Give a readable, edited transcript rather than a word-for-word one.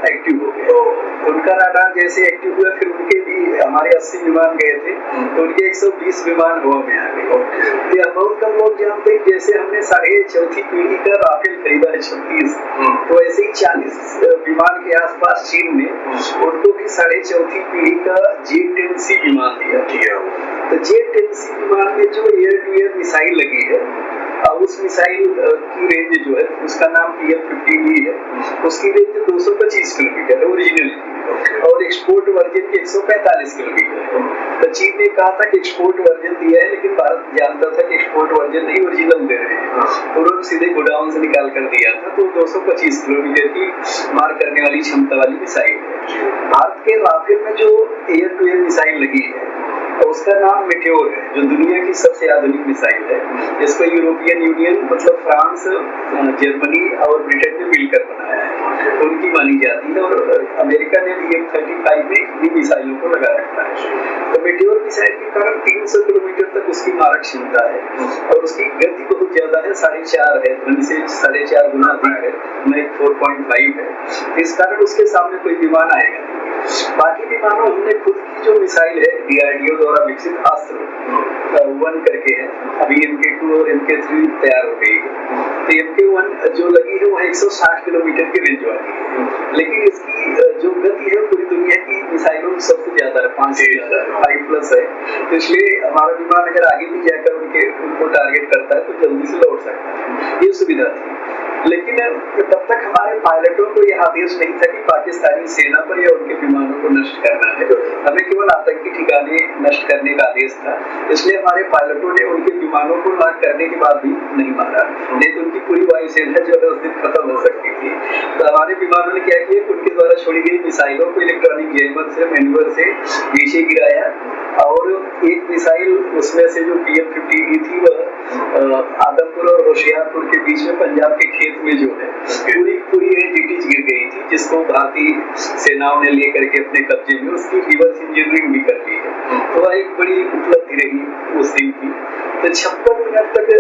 Active हो गए। उनका राडार जैसे एक्टिव हुआ, फिर उनके भी हमारे 80 विमान गए थे, तो उनके 120 विमान हवा में आ गए। तो बहुत कम लोग जानते हैं, जैसे हमने 4th पीढ़ी का राफेल खरीदा है 36, तो ऐसे ही 40 विमान के आसपास चीन ने उनको भी 4th पीढ़ी का J-10C विमान दिया। तो J-10C विमान में जो एयर टू एयर मिसाइल लगी है, उस मिसाइल की रेंज जो है उसका नाम PL-50V है, उसकी रेंज 225 किलोमीटर है ओरिजिनल, और एक्सपोर्ट वर्जन की 145 किलोमीटर है। तो चीन ने कहा था कि एक्सपोर्ट वर्जन दिया है, लेकिन भारत जानता था कि एक्सपोर्ट वर्जन नहीं, ओरिजिनल दे रहे हैं, तो उन्होंने सीधे गोडाउन से निकाल कर दिया था। तो 225 किलोमीटर की मार करने वाली क्षमता वाली मिसाइल है। भारत के राफेल में जो एयर टू एयर मिसाइल लगी है, तो उसका नाम मेटेओर है, जो दुनिया की सबसे आधुनिक मिसाइल है। इसको यूरोपियन यूनियन मतलब फ्रांस, जर्मनी और ब्रिटेन ने मिलकर बनाया है, तो उनकी मानी जाती है, और अमेरिका ने भी F-35 में इन मिसाइलों को लगा रखा है। तो मेटेओर मिसाइल के कारण 300 किलोमीटर तक उसकी मारक क्षमता है, और उसकी गति बहुत ज्यादा है, 4.5 है, ध्वनि से 4.5 गुना अधिक है, मैक 4.5 है। इस कारण उसके सामने कोई विमान आएगा नहीं। बाकी विमानों, हमने खुद की जो मिसाइल है DRDO द्वारा विकसित अस्त्र 1 करके है, अभी MK2 और MK3 तैयार हो गई है। तो MK1 जो लगी है वो 160 किलोमीटर की रेंज वाली है, लेकिन इसकी जो गति है पूरी दुनिया की मिसाइलों में सबसे ज्यादा है, 5+ है। तो इसलिए हमारा विमान अगर आगे भी जाकर उनको टारगेट करता है तो जल्दी से लौट सकता है, ये सुविधा थी। लेकिन तब तक हमारे पायलटों को यह आदेश नहीं था कि पाकिस्तानी सेना पर या उनके विमानों को नष्ट करना है, हमें केवल आतंकी ठिकाने नष्ट करने का आदेश था। इसलिए हमारे पायलटों ने उनके विमानों को नॉक करने के बाद भी नहीं मारा, नहीं तो उनकी पूरी वायुसेना जो है उस दिन खत्म हो सकती थी। तो हमारे विमानों ने क्या किया, उनके द्वारा छोड़ी गई मिसाइलों को इलेक्ट्रॉनिक जैमर से, मैन्युअल से नीचे गिराया, और एक मिसाइल उसमें से जो PL-50V थी वह आदमपुर और होशियारपुर के बीच में पंजाब के खेत में जो है पूरी रेंज गिर गई थी, जिसको भारतीय सेनाओं ने लेकर के अपने कब्जे में उसकी रिवर्स इंजीनियरिंग भी कर ली है। तो वह एक बड़ी उपलब्धि रही उस दिन की। तो 56 मिनट तक